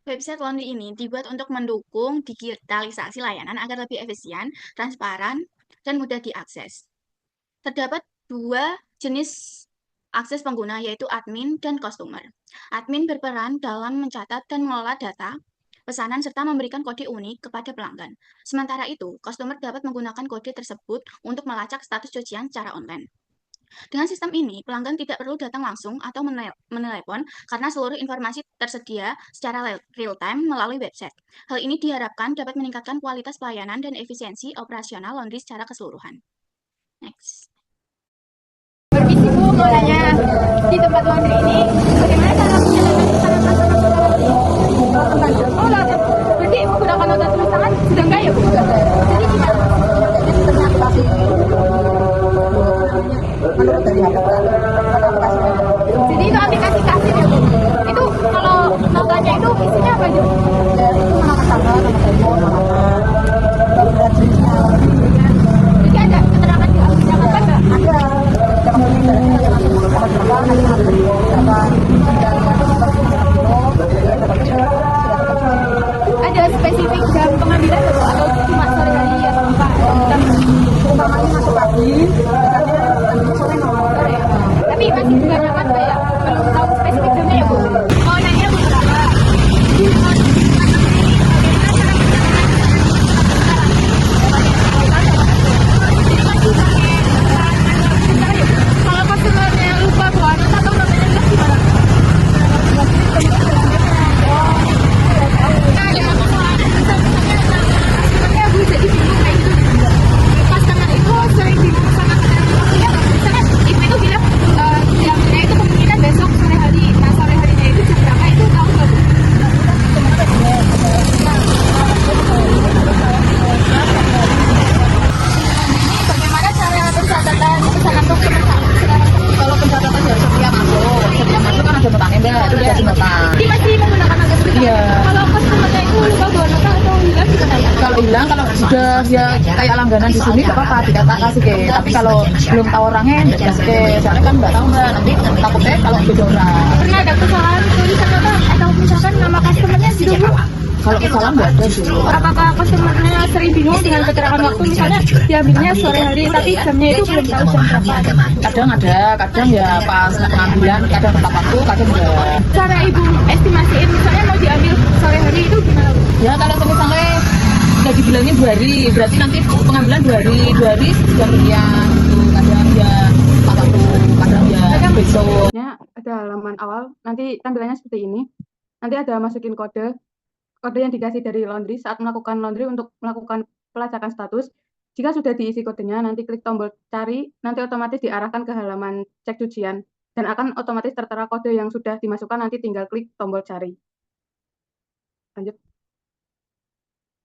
Website laundry ini dibuat untuk mendukung digitalisasi layanan agar lebih efisien, transparan, dan mudah diakses. Terdapat dua jenis akses pengguna, yaitu admin dan customer. Admin berperan dalam mencatat dan mengelola data pesanan serta memberikan kode unik kepada pelanggan. Sementara itu, customer dapat menggunakan kode tersebut untuk melacak status cucian secara online. Dengan sistem ini, pelanggan tidak perlu datang langsung atau menelepon karena seluruh informasi tersedia secara real-time melalui website. Hal ini diharapkan dapat meningkatkan kualitas pelayanan dan efisiensi operasional laundry secara keseluruhan. Next. Permisi Bu, mau nanya, di tempat laundry ini bagaimana cara menjalankan pesanan masalah laundry? Oh, lalu berarti menggunakan nota tulis tangan sudah enggak ya Bu? Jadi gimana? Menurut dari aplikasi Jadi itu aplikasi kasir ya Bu? Itu kalau notanya itu isinya apa aja? dari itu nama tanggal, nama telepon, nama jenisnya Jadi ada keterangan di aplikasi apa enggak? ada jam kerja langsung berapa nanti nanti berapa Ada spesifik jam pengambilan nggak, Bu? Atau cuma sore hari atau apa? umpamanya masuk pagi nanti sore nomor Sore ya? Tapi masih kebanyakan kayak belum tahu spesifik jamnya ya Bu? Mau nanya beberapa. Kalau customernya lupa bawa nota atau namanya jelas gimana? Nah, dengan persoalan misalnya customernya Bu jadi bingung kayak gitu. Customer itu sering bingung sama maksudnya misalnya ibu itu bilang jamnya itu kemungkinan besok sore hari. Nah, sore harinya itu jam berapa itu tahu nggak Bu? Bagaimana cara pencatatan pesanan customer sekarang? kalau pencatatan dari setiap masuk kan ada notanya enggak itu dikasih nota Jadi masih menggunakan nota seperti iya kalau customernya itu lupa bawa nota atau hilang gimana ya? kalau hilang kalau sudah ya kayak langganan di sini nggak apa-apa dikata kasih ke tapi kalau belum tahu orangnya nggak kasih ke soalnya kan nggak tahu mbak nanti takutnya kalau beda orang Pernah ada kesalahan tulisan nota atau misalkan nama customernya gitu Bu? kalau kesalahan nggak ada sih Apakah customernya sering bingung dengan keterangan waktu misalnya diambilnya sore hari tapi jamnya itu belum tahu jam berapa? kadang ya pas pengambilan kadang tepat waktu kadang enggak Cara ibu estimasiin misalnya mau diambil sore hari itu gimana Bu? ya kalau misalnya udah dibilangin 2 hari berarti nanti pengambilan 2 hari jam sekian gitu kadang ya tepat waktu kadang ya besok Ada halaman awal, nanti tampilannya seperti ini. Nanti ada masukin kode yang dikasih dari laundry saat melakukan laundry untuk melakukan pelacakan status. Jika sudah diisi kodenya, nanti klik tombol cari, nanti otomatis diarahkan ke halaman cek cucian dan akan otomatis tertera kode yang sudah dimasukkan, nanti tinggal klik tombol cari. Lanjut.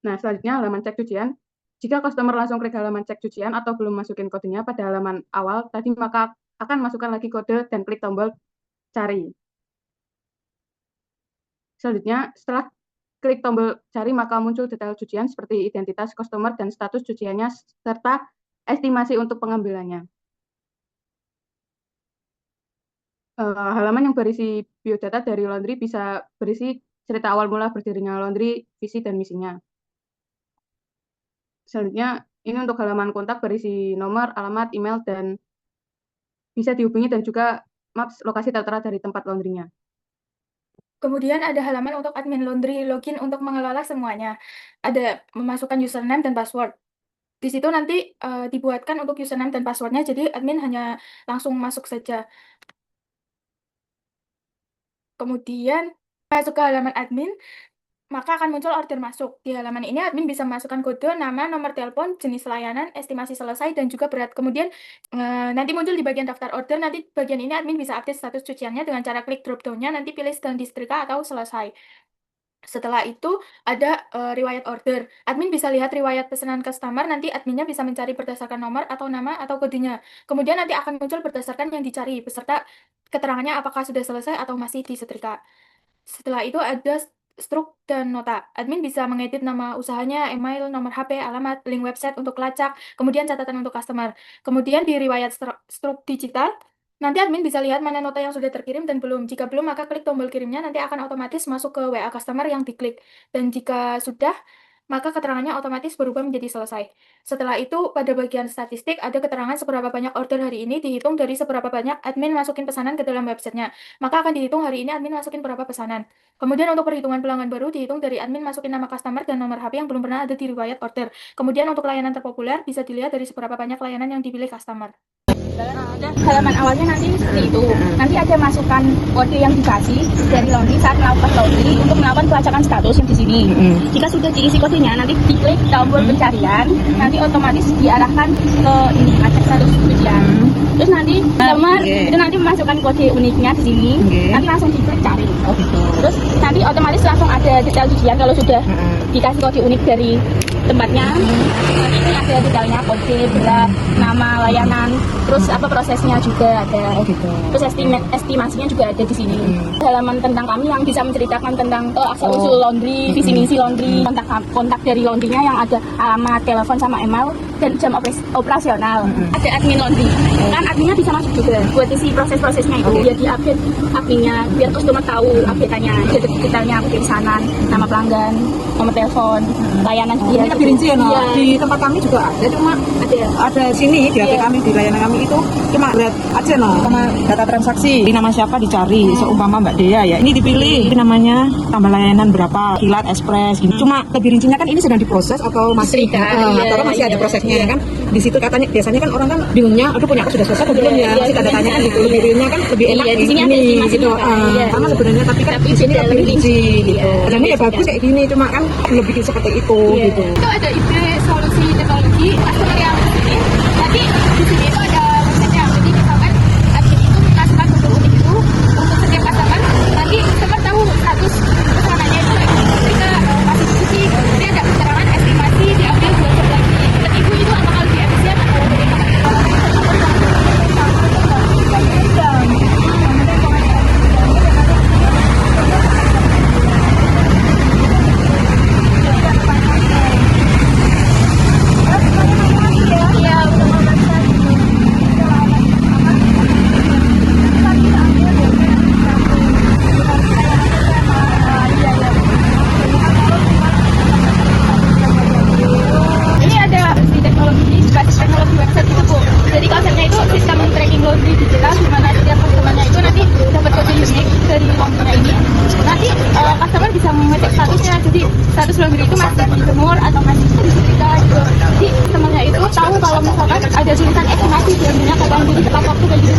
Nah, selanjutnya halaman cek cucian. Jika customer langsung klik halaman cek cucian atau belum masukin kodenya pada halaman awal tadi, maka akan masukkan lagi kode dan klik tombol cari. Selanjutnya, setelah klik tombol cari, maka muncul detail cucian seperti identitas customer dan status cuciannya, serta estimasi untuk pengambilannya. Halaman yang berisi biodata dari laundry bisa berisi cerita awal mula berdirinya laundry, visi dan misinya. Selanjutnya, ini untuk halaman kontak berisi nomor, alamat, email, dan bisa dihubungi dan juga maps lokasi tertera dari tempat laundrynya. Kemudian ada halaman untuk admin laundry login untuk mengelola semuanya. Ada memasukkan username dan password. Di situ nanti dibuatkan untuk username dan passwordnya, jadi admin hanya langsung masuk saja. Kemudian masuk ke halaman admin, maka akan muncul order masuk. Di halaman ini admin bisa memasukkan kode, nama, nomor telepon, jenis layanan, estimasi selesai, dan juga berat. Kemudian nanti muncul di bagian daftar order, nanti bagian ini admin bisa update status cuciannya dengan cara klik drop down-nya, nanti pilih sedang disetrika atau selesai. Setelah itu ada riwayat order. Admin bisa lihat riwayat pesanan customer, nanti adminnya bisa mencari berdasarkan nomor atau nama atau kodenya. Kemudian nanti akan muncul berdasarkan yang dicari, beserta keterangannya apakah sudah selesai atau masih disetrika. Setelah itu ada struk dan nota. Admin bisa mengedit nama usahanya, email, nomor HP, alamat, link website untuk lacak, kemudian catatan untuk customer. Kemudian di riwayat struk digital, Nanti admin bisa lihat mana nota yang sudah terkirim dan belum. Jika belum, maka klik tombol kirimnya, nanti akan otomatis masuk ke WA customer yang diklik. Dan jika sudah, maka keterangannya otomatis berubah menjadi selesai. Setelah itu, pada bagian statistik, ada keterangan seberapa banyak order hari ini dihitung dari seberapa banyak admin masukin pesanan ke dalam websitenya. Maka akan dihitung hari ini admin masukin berapa pesanan. Kemudian untuk perhitungan pelanggan baru dihitung dari admin masukin nama customer dan nomor HP yang belum pernah ada di riwayat order. Kemudian untuk layanan terpopuler bisa dilihat dari seberapa banyak layanan yang dipilih customer. Halaman awalnya nanti seperti itu. Nanti ada masukan kode yang dikasih dari laundry saat melakukan laundry untuk melakukan pelacakan status yang di sini. Jika sudah diisi kodenya, nanti diklik tombol pencarian, nanti otomatis diarahkan ke ini ngecek status cucian. Terus nanti nomor itu nanti memasukkan kode uniknya di sini. Nanti langsung diklik cari. Terus nanti otomatis langsung ada detail cucian kalau sudah dikasih kode unik dari tempatnya. Nanti ini ada detailnya, kode, berat, nama layanan, terus apa prosesnya juga ada. Terus estimasinya juga ada di sini. Halaman tentang kami yang bisa menceritakan tentang asal usul laundry, visi misi laundry, kontak dari laundrynya yang ada alamat, telepon sama email dan jam operasional. Ada admin laundry. Kan adminnya bisa masuk juga buat isi proses-prosesnya itu. Biar diupdate adminnya, biar customer tahu update-nya, detailnya pesanan, nama pelanggan, nomor telepon, layanan dia. Ini lebih rinci ya, no? Di tempat kami juga ada, cuma ada sini di HP kami, di layanan kami itu cuma berat aja, no, sama data transaksi, di nama siapa dicari, seumpama Mbak Dea ya, ini dipilih, ini namanya tambah layanan berapa, kilat, ekspres, gitu. Cuma lebih rincinya kan ini sedang diproses atau masih atau masih ada prosesnya kan, di situ katanya biasanya kan orang kan bingungnya, aduh punya aku sudah selesai atau belum ya, masih tanda tanya kan gitu, lebih rincinya kan lebih enak di sini ada ini estimasi gitu, karena sebenarnya tapi kan di sini lebih rinci gitu, dan ini ya bagus kayak gini, cuma kan belum bikin seperti itu gitu. Itu ada ide solusi teknologi customer yang di sini. Nanti di sini itu ada website-nya. Jadi misalkan admin itu memasukkan kode unik itu untuk setiap customer. Nanti customer tahu status pesanannya itu ketika masih cuci. Jadi ada keterangan estimasi diambil 2 jam lagi. Dan itu apakah lebih efisien atau lebih ini ada di teknologi, basis teknologi website itu Bu. Jadi konsepnya itu sistem tracking laundry digital di mana setiap customernya itu nanti dapat kode unik dari laundrynya ini. Nanti customer bisa mengecek statusnya. Jadi status laundry itu masih dijemur atau masih disetrika gitu. Jadi customernya itu tahu kalau misalkan ada tulisan estimasi di laundrynya kapan jadi tepat waktu kayak gitu.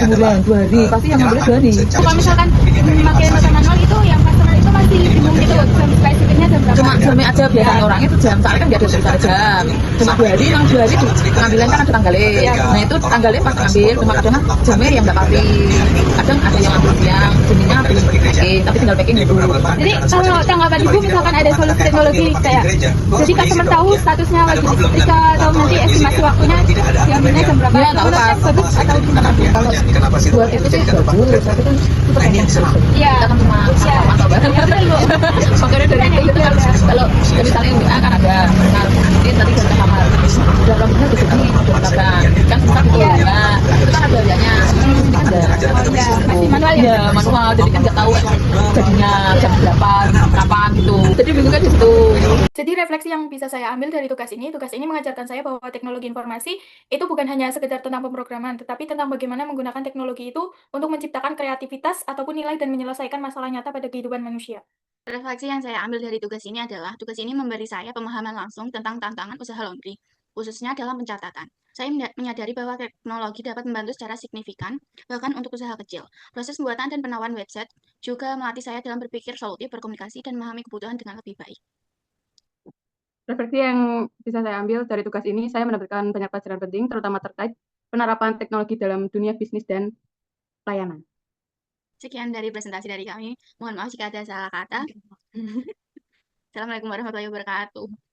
Bulan 2 hari, pasti yang ngambil 2 hari. Kalau misalkan memakai mata manual itu yang customer itu masih bingung gitu jam spesifiknya jam berapa. Cuma jamnya aja biasanya orang itu jam, soalnya kan nggak ada tulisan jam. Cuma 2 hari, yang 2 hari pengambilan kan ada tanggalnya. Nah itu tanggalnya pas ngambil, cuma kadang jamnya yang nggak pasti. Kadang ada yang ambil siang, jadinya belum packing, tapi tinggal packing dulu. Jadi kalau tanggapan Ibu misalkan ada solusi teknologi kayak jadi customer tahu statusnya lagi disetrika atau nanti estimasi waktunya diambilnya jam berapa. Iya, nggak apa. Bagus atau gimana? Kalau buat itu sih bagus, tapi kan super enak. Iya. Kita kan cuma mantau bareng. Makanya dari itu kan kalau misalnya yang kan ada, nah ini tadi kita kamar, udah rambutnya di sini, kan sempat itu ya, itu kan ada biayanya, ini kan ada, Masih manual ya? ya manual, jadi kan nggak tahu jadinya jam berapa, kapan gitu, jadi bingung kan di situ. Jadi refleksi yang bisa saya ambil dari tugas ini mengajarkan saya bahwa teknologi informasi itu bukan hanya sekedar tentang pemrograman, tetapi tentang bagaimana menggunakan teknologi itu untuk menciptakan kreativitas ataupun nilai dan menyelesaikan masalah nyata pada kehidupan manusia. Refleksi yang saya ambil dari tugas ini adalah, tugas ini memberi saya pemahaman langsung tentang tantangan usaha laundry, khususnya dalam pencatatan. Saya menyadari bahwa teknologi dapat membantu secara signifikan, bahkan untuk usaha kecil. Proses pembuatan dan penawaran website juga melatih saya dalam berpikir solutif, berkomunikasi, dan memahami kebutuhan dengan lebih baik. Refleksi yang bisa saya ambil dari tugas ini, saya mendapatkan banyak pelajaran penting, terutama terkait penerapan teknologi dalam dunia bisnis dan pelayanan. Sekian dari presentasi dari kami. Mohon maaf jika ada salah kata. Assalamualaikum warahmatullahi wabarakatuh.